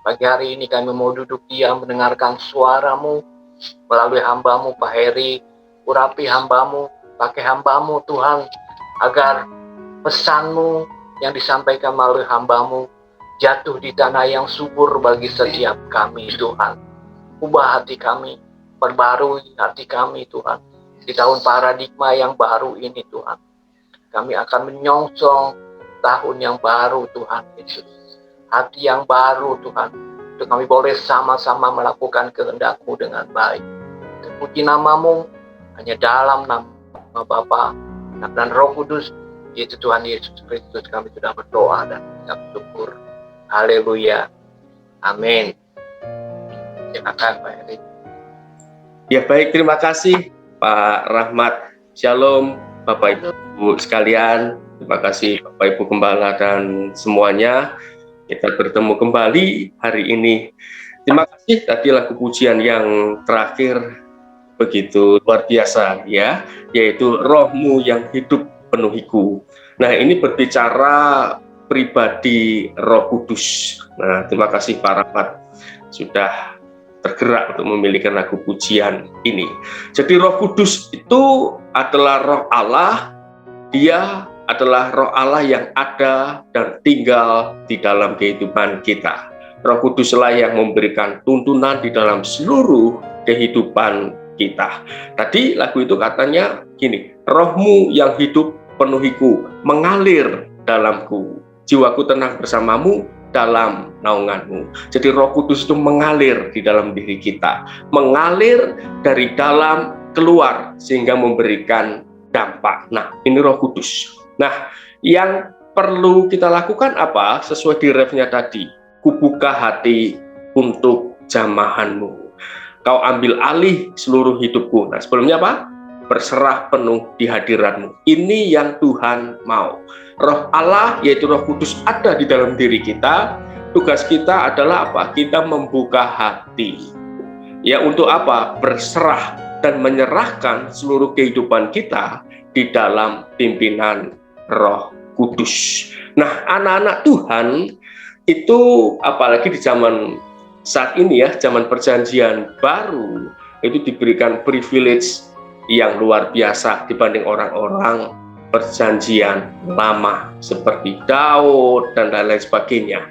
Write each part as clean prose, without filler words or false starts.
Pagi hari ini kami mau duduk diam mendengarkan suara-Mu melalui hamba-Mu Pak Heri. Urapi hamba-Mu, pakai hamba-Mu Tuhan, agar pesan-Mu yang disampaikan melalui hamba-Mu jatuh di tanah yang subur bagi setiap kami Tuhan. Ubah hati kami, perbarui hati kami Tuhan. Di tahun paradigma yang baru ini Tuhan, kami akan menyongsong tahun yang baru Tuhan Yesus. Hati yang baru Tuhan, untuk kami boleh sama-sama melakukan kehendak-Mu dengan baik. Terpuji nama-Mu, hanya dalam nama Bapa, Anak dan Roh Kudus, yaitu Tuhan Yesus Kristus, kami sudah berdoa dan mengucap syukur. Haleluya. Amin. Silakan Pak Heri. Ya baik, terima kasih Pak Rahmat. Shalom Bapak Ibu sekalian. Terima kasih Bapak Ibu Gembala dan semuanya. Kita bertemu kembali hari ini. Terima kasih tadi lagu pujian yang terakhir begitu luar biasa ya, yaitu Roh-Mu yang hidup penuhiku. Nah, ini berbicara pribadi Roh Kudus. Nah, terima kasih Pak Rahmat sudah tergerak untuk memilihkan lagu pujian ini. Jadi Roh Kudus itu adalah Roh Allah. Dia adalah Roh Allah yang ada dan tinggal di dalam kehidupan kita. Roh Kuduslah yang memberikan tuntunan di dalam seluruh kehidupan kita. Tadi lagu itu katanya gini, Roh-Mu yang hidup penuhiku, mengalir dalamku, jiwaku tenang bersamamu dalam naungan-Mu. Jadi Roh Kudus itu mengalir di dalam diri kita, mengalir dari dalam keluar sehingga memberikan dampak. Nah, ini Roh Kudus. Nah, yang perlu kita lakukan apa? Sesuai di refnya tadi, kubuka hati untuk jamahan-Mu. Kau ambil alih seluruh hidupku. Nah, sebelumnya apa? Berserah penuh di hadirat-Mu. Ini yang Tuhan mau. Roh Allah, yaitu Roh Kudus, ada di dalam diri kita. Tugas kita adalah apa? Kita membuka hati. Ya, untuk apa? Berserah dan menyerahkan seluruh kehidupan kita di dalam pimpinan Roh Kudus. Nah, anak-anak Tuhan itu apalagi di zaman saat ini ya, zaman perjanjian baru, itu diberikan privilege yang luar biasa dibanding orang-orang perjanjian lama seperti Daud dan lain-lain sebagainya.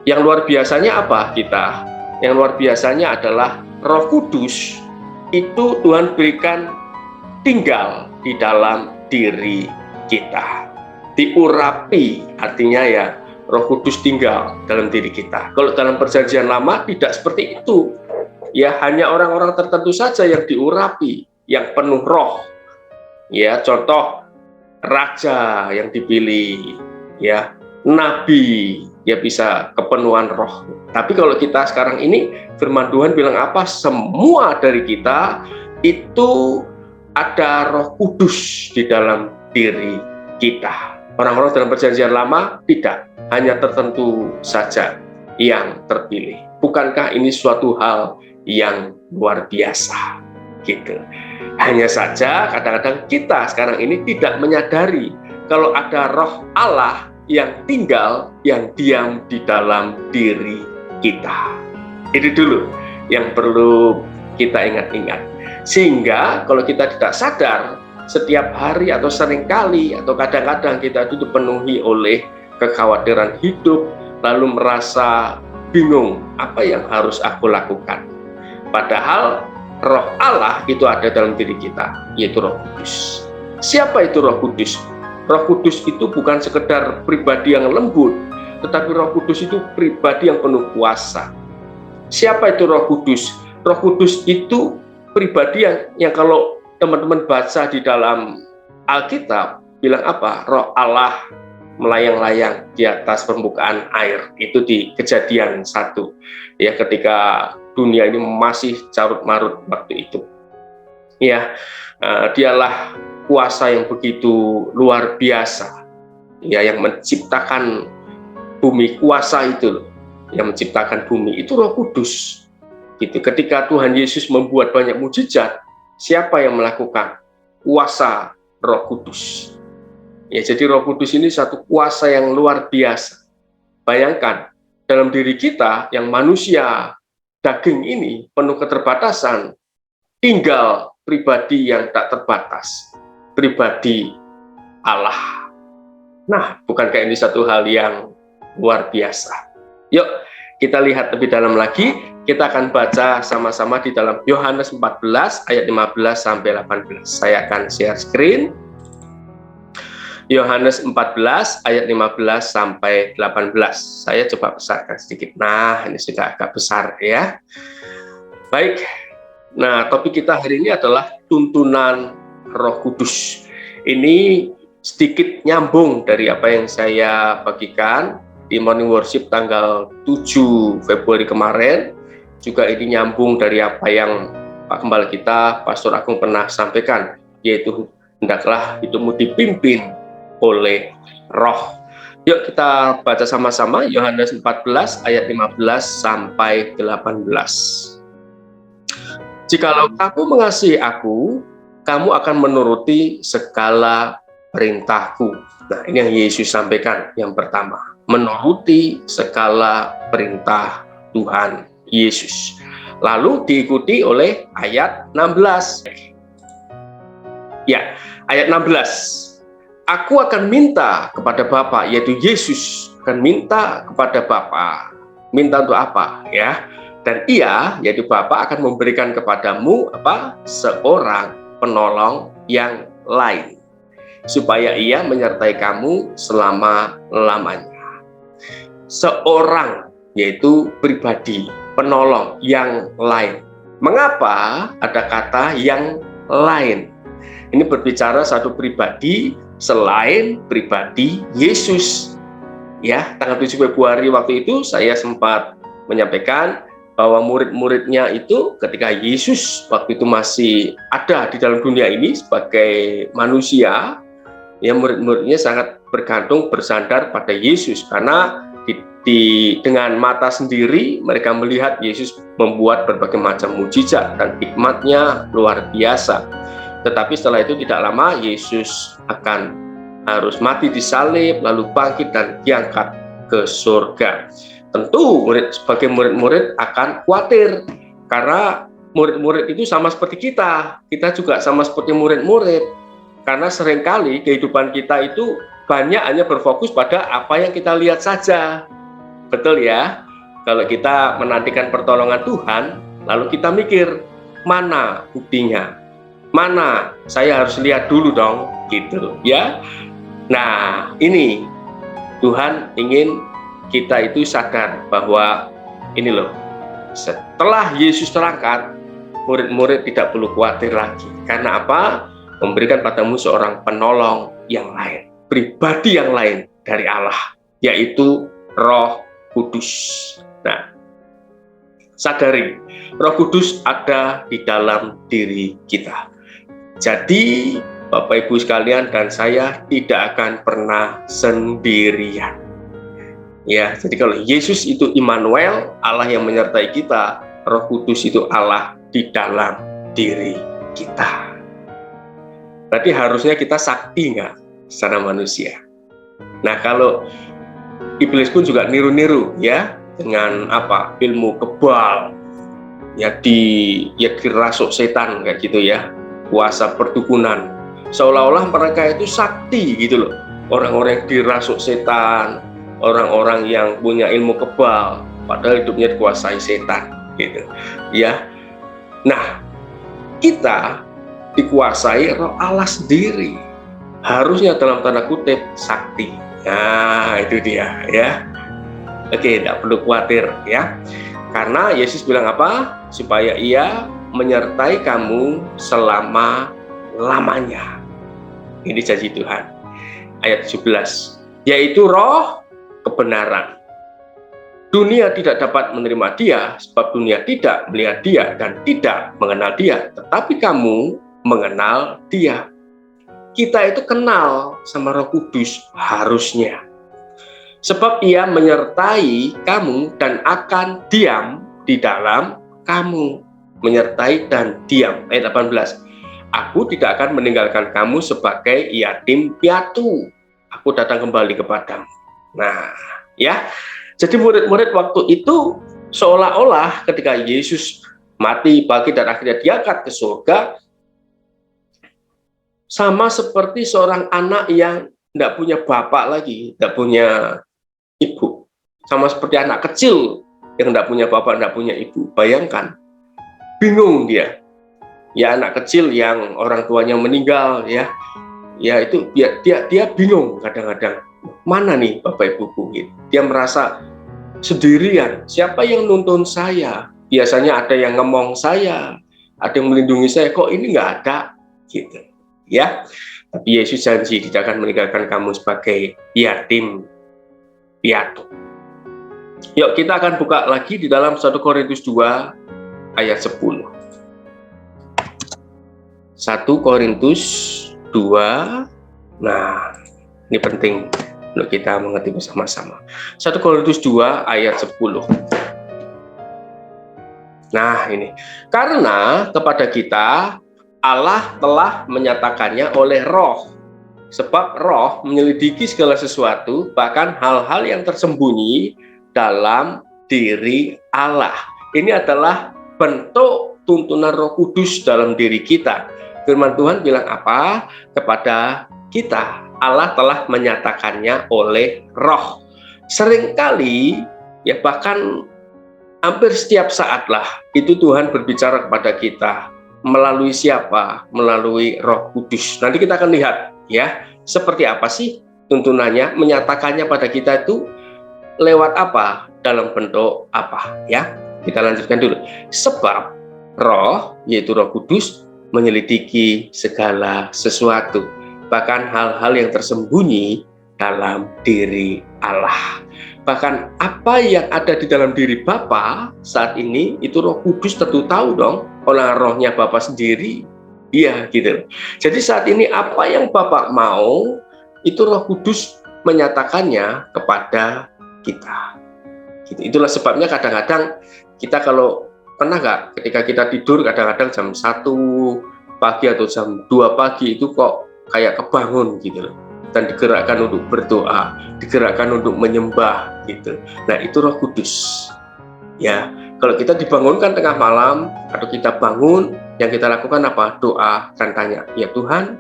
Yang luar biasanya apa kita? Yang luar biasanya adalah Roh Kudus itu Tuhan berikan tinggal di dalam diri kita. Diurapi, artinya ya Roh Kudus tinggal dalam diri kita. Kalau dalam perjanjian lama tidak seperti itu. Ya, hanya orang-orang tertentu saja yang diurapi, yang penuh roh. Ya, contoh raja yang dipilih, ya, nabi, ya bisa kepenuhan roh. Tapi kalau kita sekarang ini, firman Tuhan bilang apa? Semua dari kita itu ada Roh Kudus di dalam diri kita. Orang-orang dalam perjanjian lama tidak, hanya tertentu saja yang terpilih. Bukankah ini suatu hal yang luar biasa? Gitu. Hanya saja kadang-kadang kita sekarang ini tidak menyadari kalau ada Roh Allah yang tinggal, yang diam di dalam diri kita. Itu dulu yang perlu kita ingat-ingat. Sehingga kalau kita tidak sadar, setiap hari atau sering kali atau kadang-kadang kita itu dipenuhi oleh kekhawatiran hidup, lalu merasa bingung apa yang harus aku lakukan. Padahal Roh Allah itu ada dalam diri kita, yaitu Roh Kudus. Siapa itu Roh Kudus? Roh Kudus itu bukan sekedar pribadi yang lembut, tetapi Roh Kudus itu pribadi yang penuh kuasa. Siapa itu Roh Kudus? Roh Kudus itu pribadi yang kalau teman-teman baca di dalam Alkitab, bilang apa? Roh Allah melayang-layang di atas permukaan air. Itu di Kejadian 1. Ya, ketika dunia ini masih carut-marut waktu itu. Ya, dialah kuasa yang begitu luar biasa. Ya, yang menciptakan bumi, kuasa itu yang menciptakan bumi itu Roh Kudus. Gitu. Ketika Tuhan Yesus membuat banyak mukjizat, siapa yang melakukan? Kuasa Roh Kudus. Ya, jadi Roh Kudus ini satu kuasa yang luar biasa. Bayangkan, dalam diri kita yang manusia daging ini penuh keterbatasan, tinggal pribadi yang tak terbatas, pribadi Allah. Nah, bukankah ini satu hal yang luar biasa? Yuk, kita lihat lebih dalam lagi. Kita akan baca sama-sama di dalam Yohanes 14 ayat 15 sampai 18. Saya akan share screen. Yohanes 14 ayat 15 sampai 18. Saya coba besarkan sedikit. Nah, ini sudah agak besar ya. Baik. Nah, topik kita hari ini adalah tuntunan Roh Kudus. Ini sedikit nyambung dari apa yang saya bagikan di Morning Worship tanggal 7 Februari kemarin. Juga ini nyambung dari apa yang Pak Gembala kita, Pastor Agung pernah sampaikan, yaitu hendaklah hidupmu dipimpin oleh Roh. Yuk kita baca sama-sama Yohanes 14 ayat 15 sampai 18. Jikalau kamu mengasihi aku, kamu akan menuruti segala perintahku. Nah, ini yang Yesus sampaikan yang pertama, menuruti segala perintah Tuhan Yesus. Lalu diikuti oleh ayat 16. Ya, ayat 16. Aku akan minta kepada Bapa, yaitu Yesus akan minta kepada Bapa. Minta untuk apa? Ya. Dan Ia, yaitu Bapa, akan memberikan kepadamu apa? Seorang penolong yang lain, supaya Ia menyertai kamu selama-lamanya. Seorang, yaitu pribadi, penolong yang lain. Mengapa ada kata yang lain? Ini berbicara satu pribadi selain pribadi Yesus. Ya, tanggal 7 Februari waktu itu saya sempat menyampaikan bahwa murid-muridnya itu ketika Yesus waktu itu masih ada di dalam dunia ini sebagai manusia, ya murid-muridnya sangat bergantung bersandar pada Yesus karena dengan mata sendiri mereka melihat Yesus membuat berbagai macam mukjizat dan hikmatnya luar biasa. Tetapi setelah itu tidak lama Yesus akan harus mati disalib, lalu bangkit dan diangkat ke surga. Tentu sebagai murid-murid akan khawatir karena murid-murid itu sama seperti kita juga sama seperti murid-murid. Karena seringkali kehidupan kita itu banyak hanya berfokus pada apa yang kita lihat saja. Betul ya? Kalau kita menantikan pertolongan Tuhan, lalu kita mikir, mana buktinya? Mana saya harus lihat dulu dong, gitu ya. Nah, ini Tuhan ingin kita itu sadar bahwa ini loh, setelah Yesus terangkat, murid-murid tidak perlu khawatir lagi. Karena apa? Memberikan padamu seorang penolong yang lain, pribadi yang lain dari Allah, yaitu Roh Kudus. Nah, sadari, Roh Kudus ada di dalam diri kita. Jadi, Bapak Ibu sekalian dan saya tidak akan pernah sendirian. Ya, jadi kalau Yesus itu Immanuel, Allah yang menyertai kita, Roh Kudus itu Allah di dalam diri kita. Berarti harusnya kita sakti nggak secara manusia? Nah, kalau iblis pun juga niru-niru ya dengan apa? Ilmu kebal. Ya dirasuk setan kayak gitu ya. Kuasa perdukunan. Seolah-olah mereka itu sakti gitu loh. Orang-orang yang dirasuk setan, orang-orang yang punya ilmu kebal, padahal hidupnya dikuasai setan gitu. Ya. Nah, kita dikuasai Roh Allah sendiri. Harusnya dalam tanda kutip sakti. Nah, itu dia ya. Oke, tidak perlu khawatir ya. Karena Yesus bilang apa? Supaya Ia menyertai kamu selama-lamanya. Ini janji Tuhan. Ayat 17. Yaitu Roh kebenaran. Dunia tidak dapat menerima Dia, sebab dunia tidak melihat Dia dan tidak mengenal Dia. Tetapi kamu mengenal Dia. Kita itu kenal sama Roh Kudus harusnya. Sebab Ia menyertai kamu dan akan diam di dalam kamu. Menyertai dan diam. Ayat 18. Aku tidak akan meninggalkan kamu sebagai yatim piatu. Aku datang kembali kepadamu. Nah, ya. Jadi murid-murid waktu itu seolah-olah ketika Yesus mati, bangkit, dan akhirnya diangkat ke surga, sama seperti seorang anak yang tidak punya bapak lagi, tidak punya ibu. Sama seperti anak kecil yang tidak punya bapak, tidak punya ibu. Bayangkan, bingung dia. Ya, anak kecil yang orang tuanya meninggal, ya itu dia bingung kadang-kadang. Mana nih bapak ibuku? Gitu. Dia merasa sendirian. Siapa yang nuntun saya? Biasanya ada yang ngomong saya, ada yang melindungi saya. Kok ini nggak ada? Gitu. Ya, tapi Yesus janji tidak akan meninggalkan kamu sebagai yatim piatu. Yuk kita akan buka lagi di dalam 1 Korintus 2 ayat 10. 1 Korintus 2. Nah, ini penting untuk kita mengerti bersama-sama. 1 Korintus 2 ayat 10. Nah, ini. Karena kepada kita Allah telah menyatakannya oleh Roh. Sebab Roh menyelidiki segala sesuatu, bahkan hal-hal yang tersembunyi dalam diri Allah. Ini adalah bentuk tuntunan Roh Kudus dalam diri kita. Firman Tuhan bilang apa? Kepada kita, Allah telah menyatakannya oleh Roh. Seringkali, ya bahkan hampir setiap saat lah, itu Tuhan berbicara kepada kita. Melalui siapa? Melalui Roh Kudus. Nanti kita akan lihat ya, seperti apa sih tuntunannya, menyatakannya pada kita itu lewat apa, dalam bentuk apa ya. Kita lanjutkan dulu. Sebab Roh, yaitu Roh Kudus, menyelidiki segala sesuatu, bahkan hal-hal yang tersembunyi dalam diri Allah. Bahkan apa yang ada di dalam diri Bapa saat ini, itu Roh Kudus tentu tahu dong, oleh rohnya Bapa sendiri. Iya gitu. Jadi saat ini apa yang Bapa mau, itu Roh Kudus menyatakannya kepada kita. Gitu. Itulah sebabnya kadang-kadang kita kalau pernah nggak ketika kita tidur kadang-kadang jam 1 pagi atau jam 2 pagi itu kok kayak kebangun gitu loh. Dan digerakkan untuk berdoa, digerakkan untuk menyembah gitu. Nah, itu Roh Kudus. Ya, kalau kita dibangunkan tengah malam atau kita bangun, yang kita lakukan apa? Doa dan tanya, ya Tuhan,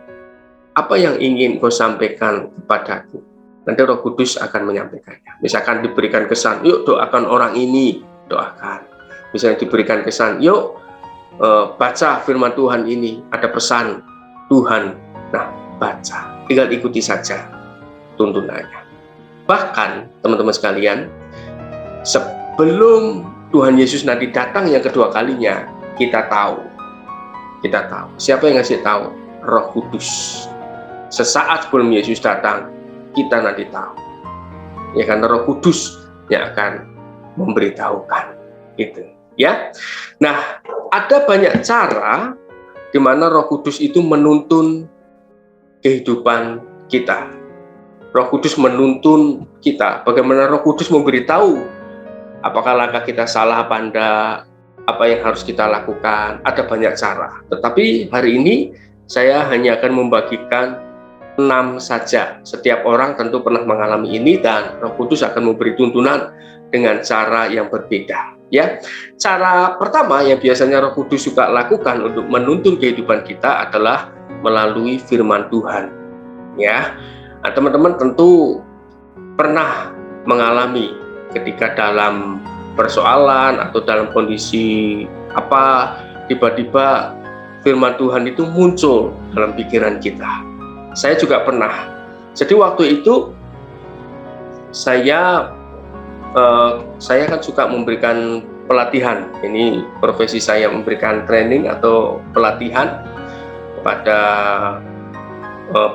apa yang ingin Kau sampaikan kepadaku? Nanti Roh Kudus akan menyampaikannya. Misalkan diberikan kesan, yuk doakan orang ini, doakan. Misalnya diberikan kesan, yuk baca firman Tuhan ini, ada pesan Tuhan. Nah, baca. Tinggal ikuti saja tuntunannya. Bahkan teman-teman sekalian, sebelum Tuhan Yesus nanti datang yang kedua kalinya, kita tahu siapa yang ngasih tahu? Roh Kudus. Sesaat sebelum Yesus datang, kita nanti tahu. Ya, karena Roh Kudus yang akan memberitahukan gitu ya. Nah, ada banyak cara di mana Roh Kudus itu menuntun kehidupan kita. Roh Kudus menuntun kita. Bagaimana Roh Kudus memberitahu apakah langkah kita salah apa enggak, apa yang harus kita lakukan. Ada banyak cara. Tetapi hari ini saya hanya akan membagikan 6 saja. Setiap orang tentu pernah mengalami ini dan Roh Kudus akan memberi tuntunan dengan cara yang berbeda. Ya, cara pertama yang biasanya Roh Kudus juga lakukan untuk menuntun kehidupan kita adalah melalui firman Tuhan. Ya, nah, teman-teman tentu pernah mengalami ketika dalam persoalan atau dalam kondisi apa, tiba-tiba firman Tuhan itu muncul dalam pikiran kita. Saya juga pernah. Jadi waktu itu saya kan suka memberikan pelatihan. Ini profesi saya, memberikan training atau pelatihan kepada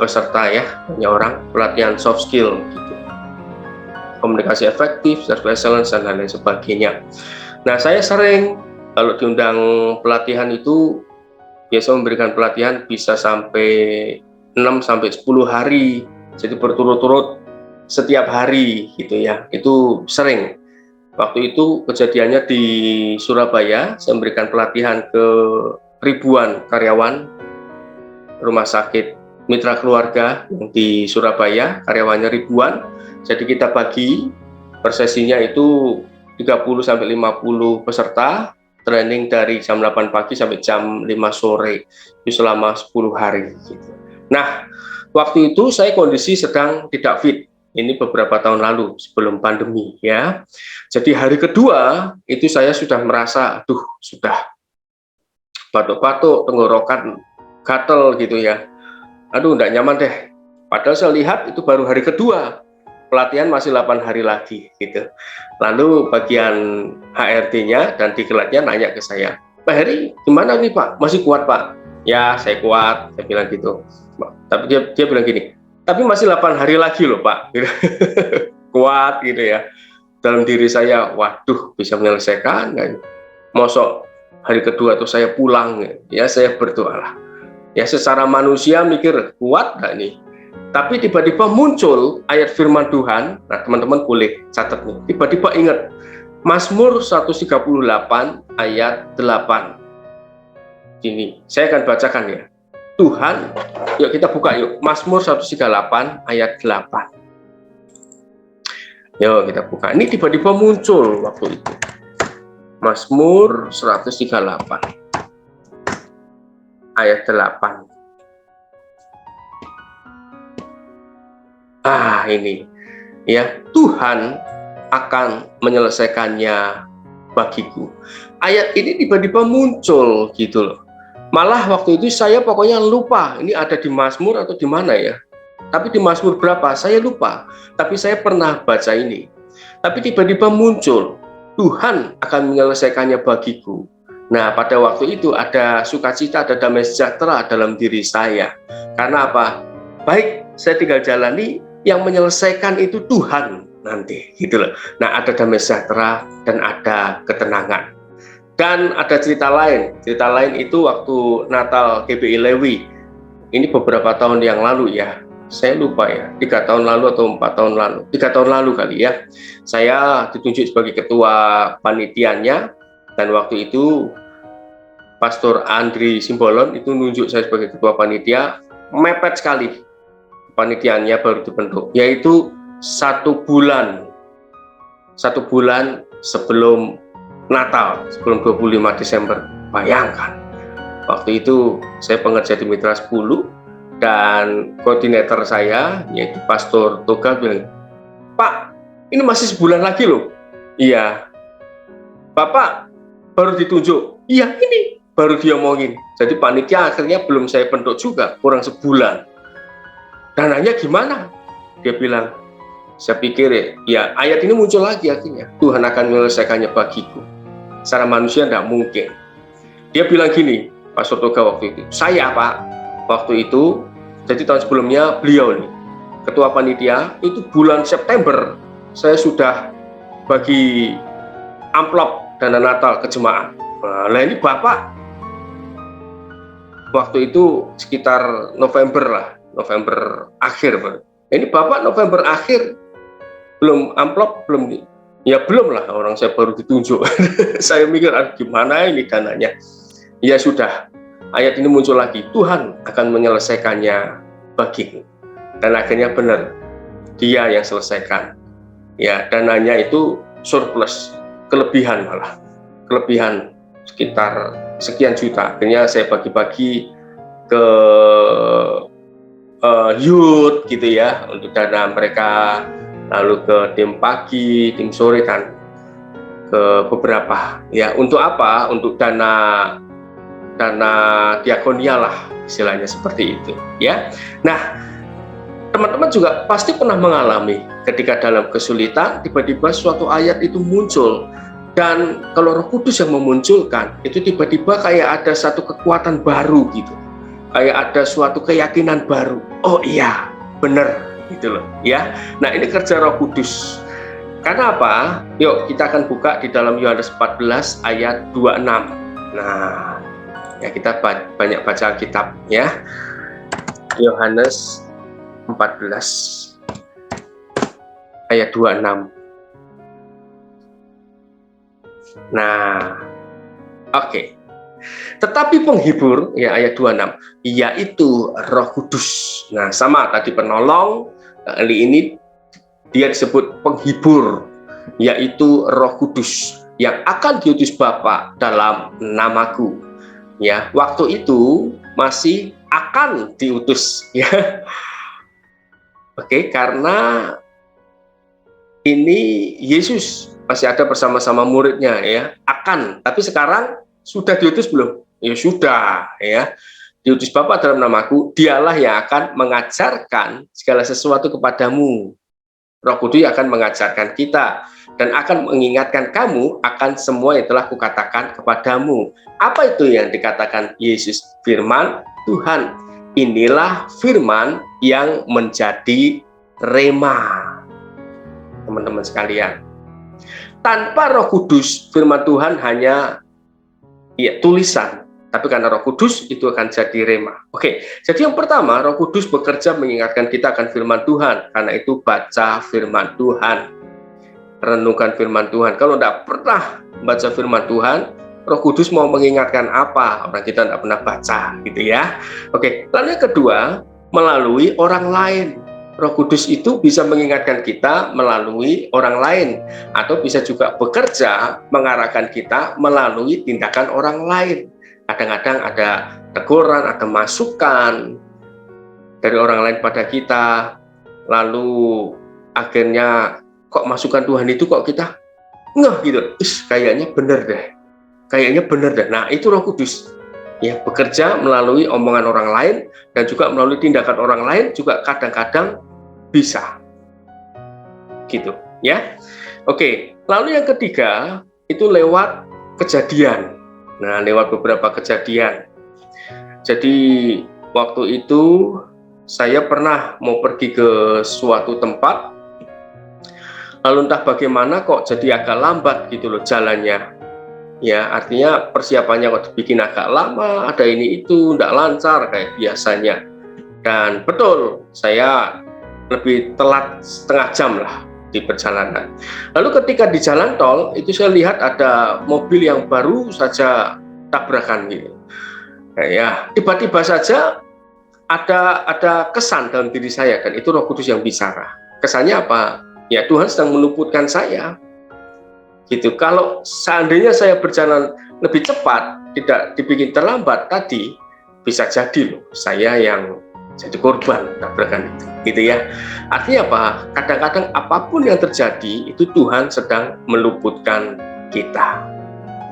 peserta ya, banyak orang, pelatihan soft skill gitu, komunikasi efektif, service excellence dan lain sebagainya. Nah, saya sering kalau diundang pelatihan itu biasa memberikan pelatihan bisa sampai 6 sampai 10 hari, jadi berturut-turut setiap hari gitu ya. Itu sering. Waktu itu kejadiannya di Surabaya, saya memberikan pelatihan ke ribuan karyawan rumah sakit Mitra Keluarga di Surabaya, karyawannya ribuan. Jadi kita bagi Per sesinya itu 30-50 peserta, training dari jam 8 pagi sampai jam 5 sore, itu selama 10 hari. Gitu. Nah, waktu itu saya kondisi sedang tidak fit. Ini beberapa tahun lalu, sebelum pandemi ya. Jadi hari kedua, itu saya sudah merasa, aduh, sudah batuk-batuk, tenggorokan gatel gitu ya. Aduh, enggak nyaman deh. Padahal saya lihat itu baru hari kedua. Pelatihan masih 8 hari lagi gitu. Lalu bagian HRD-nya dan diklatnya nanya ke saya, Pak Heri, gimana nih Pak? Masih kuat Pak? Ya, saya kuat, saya bilang gitu. Tapi dia bilang gini, tapi masih 8 hari lagi loh Pak. Kuat gitu ya. Dalam diri saya, waduh, bisa menyelesaikan. Mosok hari kedua tuh saya pulang, ya saya berdoa lah. Ya secara manusia mikir, kuat nggak nih? Tapi tiba-tiba muncul ayat firman Tuhan. Nah teman-teman boleh catat nih. Tiba-tiba ingat Mazmur 138 ayat 8. Ini saya akan bacakan ya. Tuhan, yuk kita buka yuk. Mazmur 138 ayat 8. Yuk kita buka. Ini tiba-tiba muncul waktu itu. Mazmur 138 ayat 8. Ini ya, Tuhan akan menyelesaikannya bagiku. Ayat ini tiba-tiba muncul gitu loh. Malah waktu itu saya pokoknya lupa ini ada di Mazmur atau di mana ya. Tapi di Mazmur berapa saya lupa. Tapi saya pernah baca ini. Tapi tiba-tiba muncul, Tuhan akan menyelesaikannya bagiku. Nah pada waktu itu ada sukacita, ada damai sejahtera dalam diri saya. Karena apa? Baik, saya tinggal jalani, yang menyelesaikan itu Tuhan nanti gitu loh. Nah ada damai sejahtera dan ada ketenangan. Dan ada cerita lain itu waktu Natal GBI Lewi. Ini beberapa tahun yang lalu ya, saya lupa ya, 3 tahun lalu atau 4 tahun lalu, 3 tahun lalu kali ya. Saya ditunjuk sebagai ketua panitianya, dan waktu itu Pastor Andri Simbolon itu nunjuk saya sebagai ketua panitia. Mepet sekali panitianya baru dibentuk, yaitu 1 bulan sebelum Natal, sebelum 25 Desember. Bayangkan, waktu itu saya pengerja di Mitra 10 dan koordinator saya yaitu Pastor Toga bilang, Pak, ini masih sebulan lagi loh. Iya. Bapak baru ditunjuk. Iya, ini baru diomongin. Jadi panitia akhirnya belum saya bentuk juga, kurang sebulan. Dananya gimana? Dia bilang, saya pikir ya ayat ini muncul lagi akhirnya. Tuhan akan menyelesaikannya bagiku. Secara manusia tidak mungkin. Dia bilang gini, Pastor Toga waktu itu, saya Pak, waktu itu, jadi tahun sebelumnya beliau nih, ketua panitia, itu bulan September, saya sudah bagi amplop dana Natal ke jemaat. Nah ini Bapak, waktu itu sekitar November akhir. Ini Bapak November akhir belum amplop, belum ya belum lah, orang saya baru ditunjuk. Saya mikir gimana ini dananya. Ya sudah, ayat ini muncul lagi, Tuhan akan menyelesaikannya bagiku. Dan akhirnya benar, Dia yang selesaikan. Ya dananya itu surplus, kelebihan malah, kelebihan sekitar sekian juta. Akhirnya saya bagi-bagi ke youth gitu ya, untuk dana mereka, lalu ke tim pagi, tim sore, dan ke beberapa ya. Untuk apa? Untuk dana diakonia lah istilahnya, seperti itu ya. Nah teman-teman juga pasti pernah mengalami ketika dalam kesulitan tiba-tiba suatu ayat itu muncul, dan kalau Roh Kudus yang memunculkan itu tiba-tiba kayak ada satu kekuatan baru gitu, kayak ada suatu keyakinan baru. Oh iya, benar gitu loh ya. Nah ini kerja Roh Kudus. Karena apa? Yuk kita akan buka di dalam Yohanes 14 ayat 26. Nah ya, kita banyak baca kitab ya. Yohanes 14 ayat 26. Nah oke. Tetapi penghibur, ya ayat 26, yaitu Roh Kudus. Nah sama tadi penolong, kali ini dia disebut penghibur. yaitu Roh Kudus yang akan diutus Bapa dalam namaku. Ya, waktu itu masih akan diutus, ya. Oke, karena ini Yesus masih ada bersama-sama muridnya, ya, akan. Tapi sekarang sudah diutus belum? Ya sudah, ya. Diutus Bapa dalam namaku, dialah yang akan mengajarkan segala sesuatu kepadamu. Roh Kudus akan mengajarkan kita dan akan mengingatkan kamu akan semua yang telah kukatakan kepadamu. Apa itu yang dikatakan Yesus? Firman Tuhan. Inilah firman yang menjadi rema. Teman-teman sekalian, tanpa Roh Kudus, firman Tuhan hanya tulisan, tapi karena Roh Kudus itu akan jadi rema. Oke, jadi yang pertama, Roh Kudus bekerja mengingatkan kita akan firman Tuhan. Karena itu baca firman Tuhan, renungkan firman Tuhan. Kalau tidak pernah baca firman Tuhan, Roh Kudus mau mengingatkan apa? Orang kita tidak pernah baca, gitu ya. Oke, lalu yang kedua, melalui orang lain. Roh Kudus itu bisa mengingatkan kita melalui orang lain, atau bisa juga bekerja mengarahkan kita melalui tindakan orang lain. Kadang-kadang ada teguran, ada masukan dari orang lain pada kita, lalu akhirnya kok masukan Tuhan itu kok kita ngeh gitu, kayaknya bener deh. Nah, itu Roh Kudus, ya, bekerja melalui omongan orang lain dan juga melalui tindakan orang lain juga kadang-kadang bisa gitu, ya. Oke, lalu yang ketiga itu lewat kejadian. Nah, lewat beberapa kejadian. Jadi waktu itu saya pernah mau pergi ke suatu tempat, lalu entah bagaimana kok jadi agak lambat gitu loh jalannya. Ya, artinya persiapannya kok dibikin agak lama, ada ini itu, tidak lancar kayak biasanya. Dan betul, saya lebih telat setengah jam lah di perjalanan. Lalu ketika di jalan tol, itu saya lihat ada mobil yang baru saja tabrakan gitu. Nah, ya, tiba-tiba saja ada kesan dalam diri saya, dan itu Roh Kudus yang bicara. Kesannya apa? Ya, Tuhan sedang meluputkan saya. Gitu. Kalau seandainya saya berjalan lebih cepat, tidak dibikin terlambat tadi, bisa jadi loh saya yang jadi korban tabrakan itu, gitu ya. Artinya apa? Kadang-kadang apapun yang terjadi itu Tuhan sedang meluputkan kita,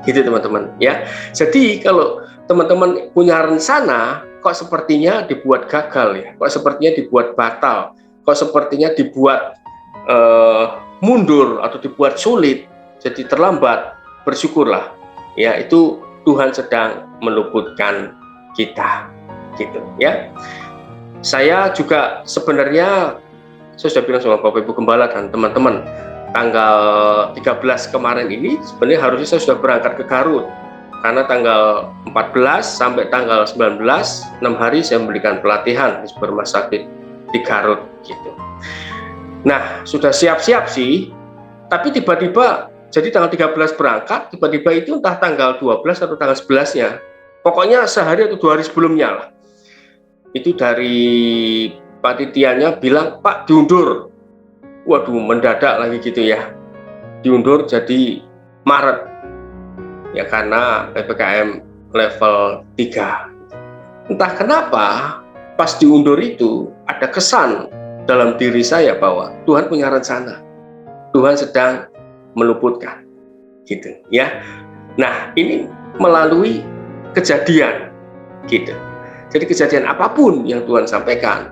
gitu teman-teman ya. Jadi kalau teman-teman punya rencana, kok sepertinya dibuat gagal ya, kok sepertinya dibuat batal, kok sepertinya dibuat mundur atau dibuat sulit, jadi terlambat, bersyukurlah ya, itu Tuhan sedang meluputkan kita, gitu ya. Saya juga sebenarnya, saya sudah bilang sama Bapak Ibu Gembala dan teman-teman, tanggal 13 kemarin ini sebenarnya harusnya saya sudah berangkat ke Garut, karena tanggal 14 sampai tanggal 19, 6 hari saya memberikan pelatihan di sebuah rumah sakit di Garut gitu. Nah, sudah siap-siap sih, tapi tiba-tiba jadi tanggal 13 berangkat, tiba-tiba itu entah tanggal 12 atau tanggal 11-nya, pokoknya sehari atau 2 hari sebelumnya lah, itu dari panitianya bilang, Pak diundur. Waduh, mendadak lagi gitu ya, diundur jadi Maret ya, karena PPKM level 3. Entah kenapa pas diundur itu ada kesan dalam diri saya bahwa Tuhan punya rencana, Tuhan sedang meluputkan gitu ya. Nah, ini melalui kejadian gitu. Jadi kejadian apapun yang Tuhan sampaikan,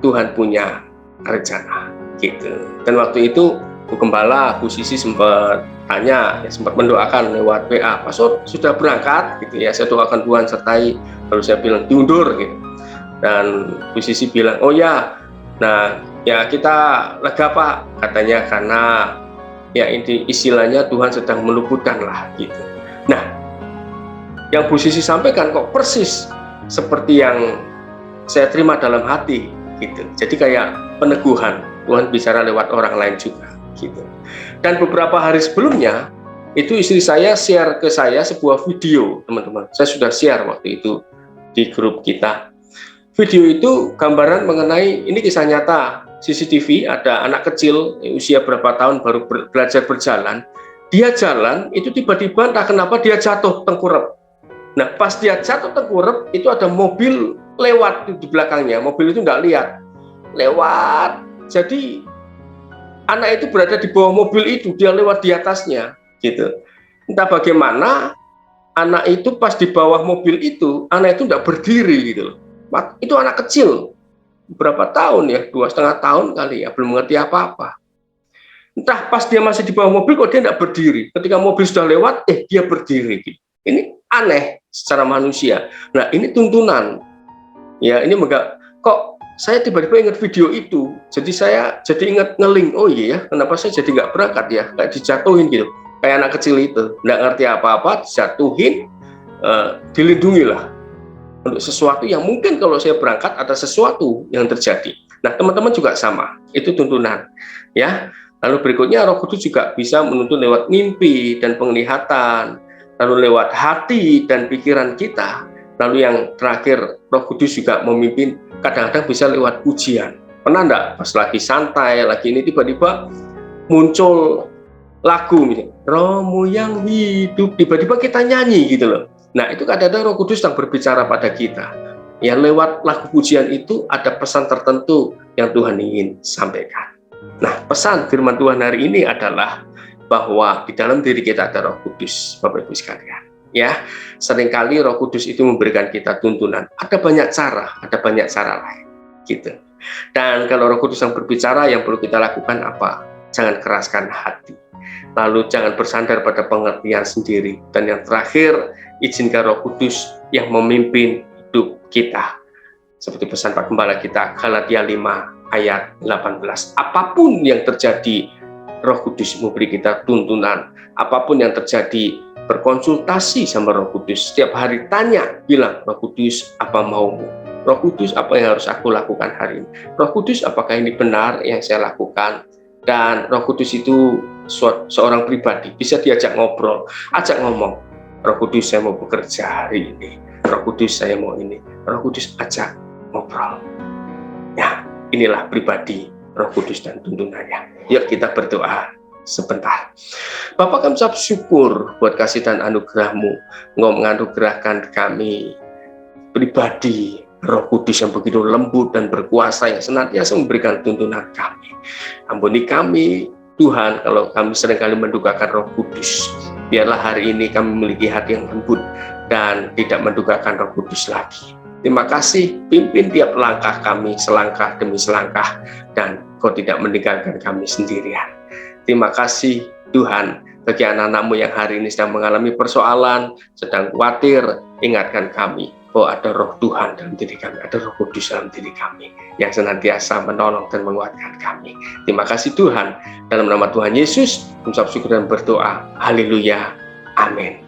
Tuhan punya rencana gitu. Dan waktu itu Bu Gembala, Bu Sisi sempat tanya, ya, sempat mendoakan lewat WA, Pastor sudah berangkat gitu ya, saya doakan Tuhan sertai. Lalu saya bilang diundur gitu. Dan Bu Sisi bilang, oh ya, nah ya kita lega Pak katanya, karena ya ini istilahnya Tuhan sedang meluputkan lah gitu. Nah, yang Bu Sisi sampaikan kok persis seperti yang saya terima dalam hati gitu. Jadi kayak peneguhan, Tuhan bicara lewat orang lain juga gitu. Dan beberapa hari sebelumnya itu istri saya share ke saya sebuah video, teman-teman. Saya sudah share waktu itu di grup kita. Video itu gambaran mengenai, ini kisah nyata, CCTV, ada anak kecil usia berapa tahun baru belajar berjalan, dia jalan itu tiba-tiba entah kenapa dia jatuh tengkurap. Nah pas dia jatuh tengkurap itu ada mobil lewat di belakangnya, mobil itu nggak lihat, lewat. Jadi anak itu berada di bawah mobil itu, dia lewat di atasnya gitu. Entah bagaimana anak itu pas di bawah mobil itu, anak itu nggak berdiri gitu loh. Itu anak kecil, berapa tahun ya, 2,5 tahun kali ya, belum mengerti apa-apa. Entah pas dia masih di bawah mobil kok dia nggak berdiri. Ketika mobil sudah lewat, dia berdiri. Ini aneh secara manusia. Nah ini tuntunan. Ya ini kok saya tiba-tiba ingat video itu. Jadi saya jadi ingat ngeling. Oh iya ya, kenapa saya jadi nggak berangkat ya? Kayak dijatuhin gitu. Kayak anak kecil itu, nggak ngerti apa-apa, dijatuhin, dilindungilah untuk sesuatu yang mungkin kalau saya berangkat ada sesuatu yang terjadi. Nah teman-teman juga sama, itu tuntunan ya. Lalu berikutnya Roh Kudus juga bisa menuntun lewat mimpi dan penglihatan, lalu lewat hati dan pikiran kita. Lalu yang terakhir Roh Kudus juga memimpin kadang-kadang bisa lewat pujian. Pernah enggak pas lagi santai, lagi ini tiba-tiba muncul lagu misalnya, Rohmu yang hidup, tiba-tiba kita nyanyi gitu loh. Nah itu kadang-kadang Roh Kudus yang berbicara pada kita. Ya lewat lagu pujian itu ada pesan tertentu yang Tuhan ingin sampaikan. Nah pesan firman Tuhan hari ini adalah bahwa di dalam diri kita ada Roh Kudus, Bapak Ibu sekalian. Ya, seringkali Roh Kudus itu memberikan kita tuntunan. Ada banyak cara lain, gitu. Dan kalau Roh Kudus yang berbicara, yang perlu kita lakukan apa? Jangan keraskan hati. Lalu jangan bersandar pada pengertian sendiri. Dan yang terakhir, izinkan Roh Kudus yang memimpin hidup kita. Seperti pesan Pak Gembala kita, Galatia 5 ayat 18. Apapun yang terjadi, Roh Kudus memberi kita tuntunan. Apapun yang terjadi, berkonsultasi sama Roh Kudus. Setiap hari tanya, bilang, Roh Kudus, apa maumu? Roh Kudus, apa yang harus aku lakukan hari ini? Roh Kudus, apakah ini benar yang saya lakukan? Dan Roh Kudus itu seorang pribadi, bisa diajak ngobrol, ajak ngomong. Roh Kudus, saya mau bekerja hari ini. Roh Kudus, saya mau ini. Roh Kudus, ajak ngobrol. Ya, inilah pribadi Roh Kudus dan tuntunannya. Yuk kita berdoa sebentar. Bapa, kami ucap syukur buat kasih dan anugerah-Mu. Engkau menganugerahkan kami pribadi Roh Kudus yang begitu lembut dan berkuasa yang senantiasa memberikan tuntunan kami. Ampuni kami Tuhan kalau kami seringkali mendukakan Roh Kudus. Biarlah hari ini kami memiliki hati yang lembut dan tidak mendukakan Roh Kudus lagi. Terima kasih, pimpin tiap langkah kami selangkah demi selangkah dan Kau tidak meninggalkan kami sendirian. Terima kasih Tuhan bagi anak-anak-Mu yang hari ini sedang mengalami persoalan, sedang khawatir, ingatkan kami bahwa ada Roh Tuhan dalam diri kami, ada Roh Kudus dalam diri kami yang senantiasa menolong dan menguatkan kami. Terima kasih Tuhan, dalam nama Tuhan Yesus, mengucap syukur dan berdoa. Haleluya. Amin.